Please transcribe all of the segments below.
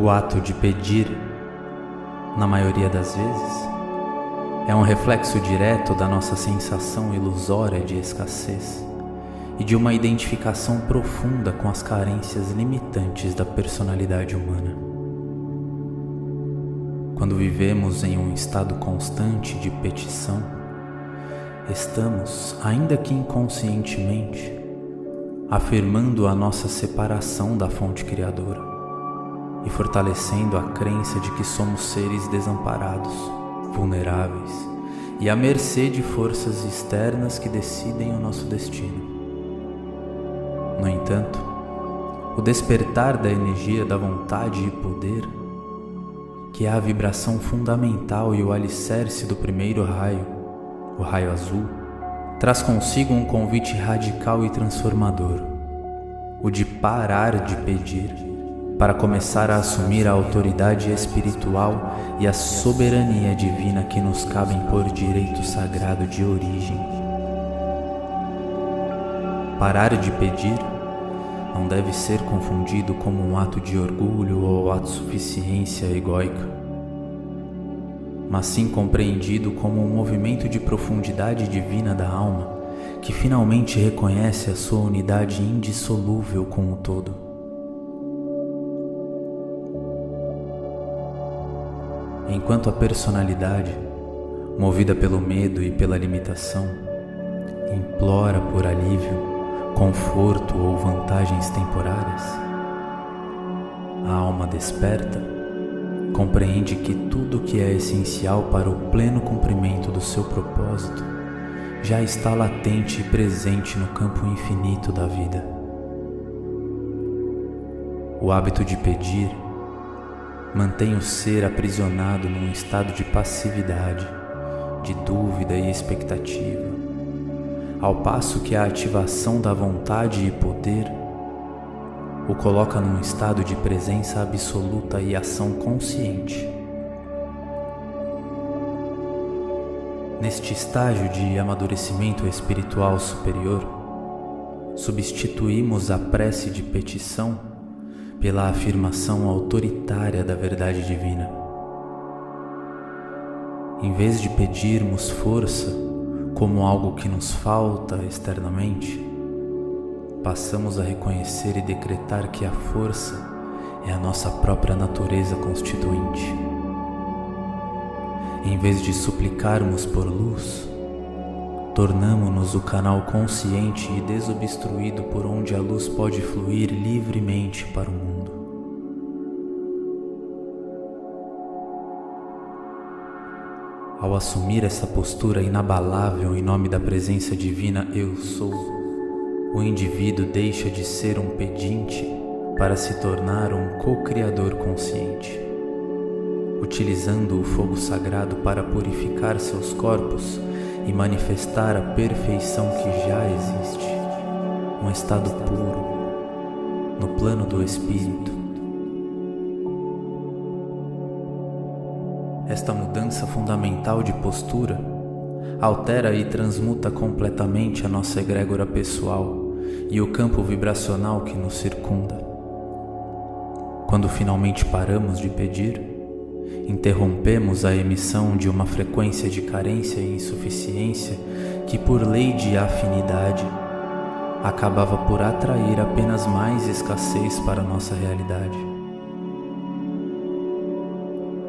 O ato de pedir, na maioria das vezes, é um reflexo direto da nossa sensação ilusória de escassez e de uma identificação profunda com as carências limitantes da personalidade humana. Quando vivemos em um estado constante de petição, estamos, ainda que inconscientemente, afirmando a nossa separação da fonte criadora e fortalecendo a crença de que somos seres desamparados, vulneráveis e à mercê de forças externas que decidem o nosso destino. No entanto, o despertar da energia da vontade e poder, que é a vibração fundamental e o alicerce do primeiro raio, o raio azul, traz consigo um convite radical e transformador, o de parar de pedir, para começar a assumir a autoridade espiritual e a soberania divina que nos cabem por direito sagrado de origem. Parar de pedir não deve ser confundido como um ato de orgulho ou autossuficiência egóica, mas sim compreendido como um movimento de profundidade divina da alma que finalmente reconhece a sua unidade indissolúvel com o todo. Enquanto a personalidade, movida pelo medo e pela limitação, implora por alívio, conforto ou vantagens temporárias, a alma desperta compreende que tudo que é essencial para o pleno cumprimento do seu propósito já está latente e presente no campo infinito da vida. O hábito de pedir mantém o ser aprisionado num estado de passividade, de dúvida e expectativa, ao passo que a ativação da vontade e poder o coloca num estado de presença absoluta e ação consciente. Neste estágio de amadurecimento espiritual superior, substituímos a prece de petição pela afirmação autoritária da verdade divina. Em vez de pedirmos força como algo que nos falta externamente, passamos a reconhecer e decretar que a força é a nossa própria natureza constituinte. Em vez de suplicarmos por luz, tornamo-nos o canal consciente e desobstruído por onde a luz pode fluir livremente para o mundo. Ao assumir essa postura inabalável em nome da presença divina Eu Sou, o indivíduo deixa de ser um pedinte para se tornar um co-criador consciente, utilizando o fogo sagrado para purificar seus corpos e manifestar a perfeição que já existe, um estado puro, no plano do espírito. Esta mudança fundamental de postura altera e transmuta completamente a nossa egrégora pessoal e o campo vibracional que nos circunda. Quando finalmente paramos de pedir, interrompemos a emissão de uma frequência de carência e insuficiência que, por lei de afinidade, acabava por atrair apenas mais escassez para a nossa realidade.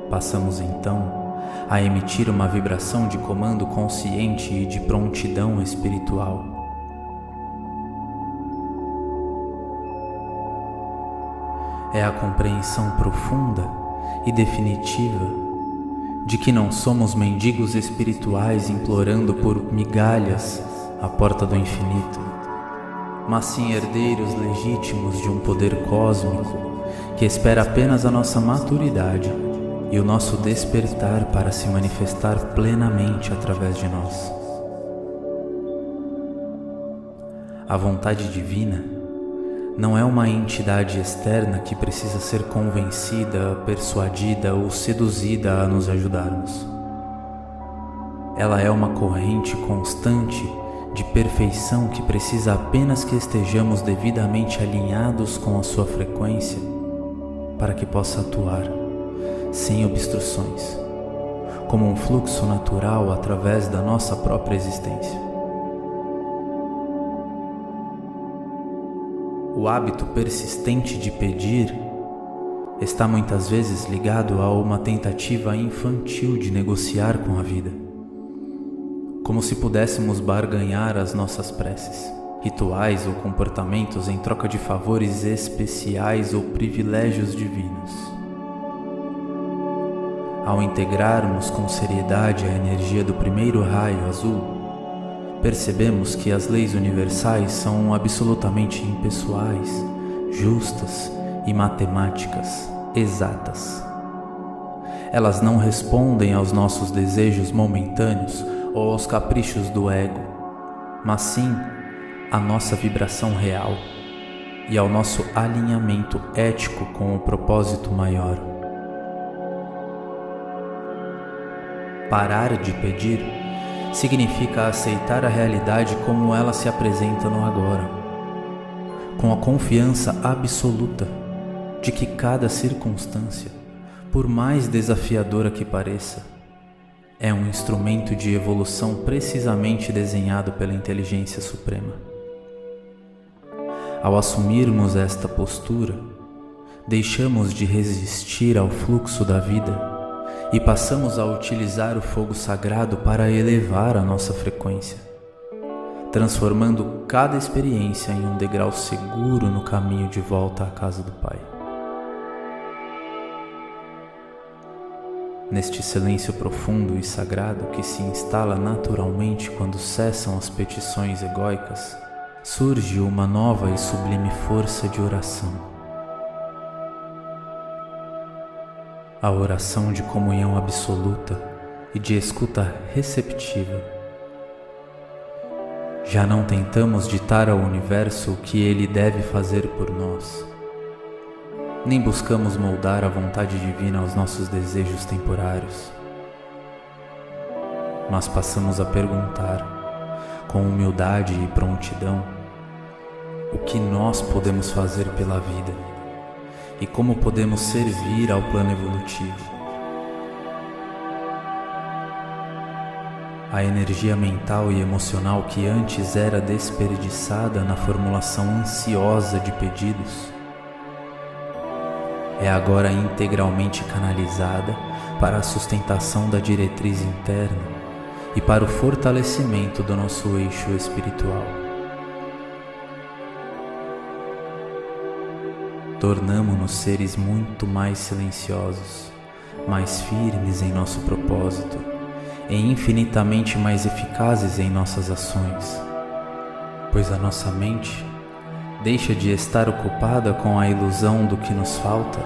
Passamos então a emitir uma vibração de comando consciente e de prontidão espiritual. É a compreensão profunda e definitiva de que não somos mendigos espirituais implorando por migalhas à porta do infinito, mas sim herdeiros legítimos de um poder cósmico que espera apenas a nossa maturidade e o nosso despertar para se manifestar plenamente através de nós. A vontade divina não é uma entidade externa que precisa ser convencida, persuadida ou seduzida a nos ajudarmos. Ela é uma corrente constante de perfeição que precisa apenas que estejamos devidamente alinhados com a sua frequência para que possa atuar, sem obstruções, como um fluxo natural através da nossa própria existência. O hábito persistente de pedir está muitas vezes ligado a uma tentativa infantil de negociar com a vida, como se pudéssemos barganhar as nossas preces, rituais ou comportamentos em troca de favores especiais ou privilégios divinos. Ao integrarmos com seriedade a energia do primeiro raio azul, percebemos que as leis universais são absolutamente impessoais, justas e matemáticas exatas. Elas não respondem aos nossos desejos momentâneos ou aos caprichos do ego, mas sim à nossa vibração real e ao nosso alinhamento ético com o propósito maior. Parar de pedir significa aceitar a realidade como ela se apresenta no agora, com a confiança absoluta de que cada circunstância, por mais desafiadora que pareça, é um instrumento de evolução precisamente desenhado pela inteligência suprema. Ao assumirmos esta postura, deixamos de resistir ao fluxo da vida e passamos a utilizar o fogo sagrado para elevar a nossa frequência, transformando cada experiência em um degrau seguro no caminho de volta à casa do Pai. Neste silêncio profundo e sagrado que se instala naturalmente quando cessam as petições egóicas, surge uma nova e sublime força de oração. A oração de comunhão absoluta e de escuta receptiva. Já não tentamos ditar ao universo o que ele deve fazer por nós, nem buscamos moldar a vontade divina aos nossos desejos temporários, mas passamos a perguntar, com humildade e prontidão, o que nós podemos fazer pela vida e como podemos servir ao plano evolutivo. A energia mental e emocional que antes era desperdiçada na formulação ansiosa de pedidos é agora integralmente canalizada para a sustentação da diretriz interna e para o fortalecimento do nosso eixo espiritual. Tornamo-nos seres muito mais silenciosos, mais firmes em nosso propósito e infinitamente mais eficazes em nossas ações, pois a nossa mente deixa de estar ocupada com a ilusão do que nos falta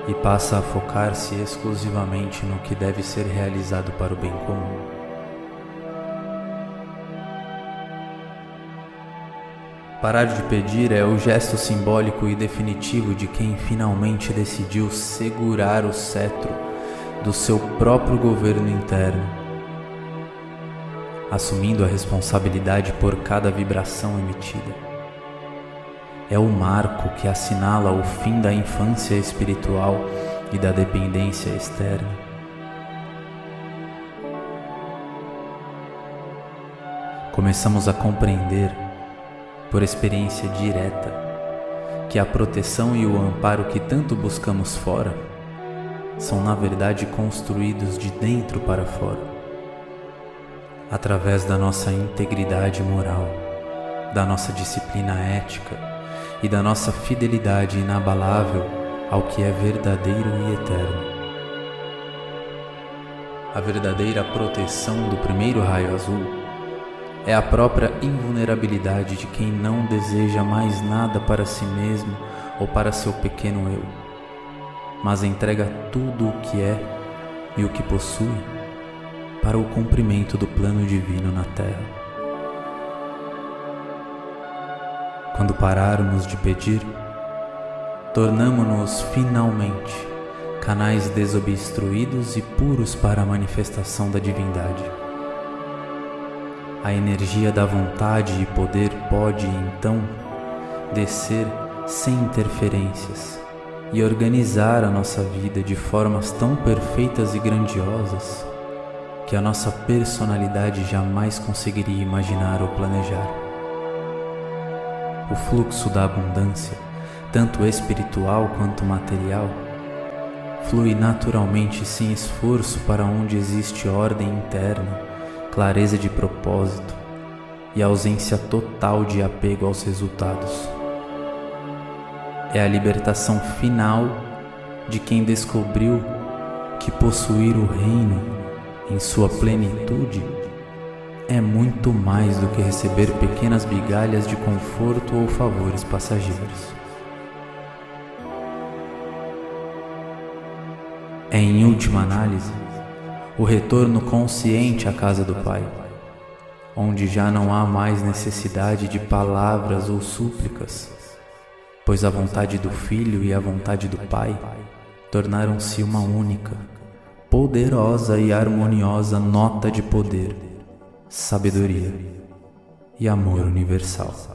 e passa a focar-se exclusivamente no que deve ser realizado para o bem comum. Parar de pedir é o gesto simbólico e definitivo de quem finalmente decidiu segurar o cetro do seu próprio governo interno, assumindo a responsabilidade por cada vibração emitida. É o marco que assinala o fim da infância espiritual e da dependência externa. Começamos a compreender, por experiência direta, que a proteção e o amparo que tanto buscamos fora são na verdade construídos de dentro para fora, através da nossa integridade moral, da nossa disciplina ética e da nossa fidelidade inabalável ao que é verdadeiro e eterno. A verdadeira proteção do primeiro raio azul é a própria invulnerabilidade de quem não deseja mais nada para si mesmo ou para seu pequeno eu, mas entrega tudo o que é e o que possui para o cumprimento do plano divino na Terra. Quando pararmos de pedir, tornamo-nos finalmente canais desobstruídos e puros para a manifestação da divindade. A energia da vontade e poder pode, então, descer sem interferências e organizar a nossa vida de formas tão perfeitas e grandiosas que a nossa personalidade jamais conseguiria imaginar ou planejar. O fluxo da abundância, tanto espiritual quanto material, flui naturalmente sem esforço para onde existe ordem interna, clareza de propósito e ausência total de apego aos resultados. É a libertação final de quem descobriu que possuir o reino em sua plenitude é muito mais do que receber pequenas migalhas de conforto ou favores passageiros. É, em última análise, o retorno consciente à casa do Pai, onde já não há mais necessidade de palavras ou súplicas, pois a vontade do Filho e a vontade do Pai tornaram-se uma única, poderosa e harmoniosa nota de poder, sabedoria e amor universal.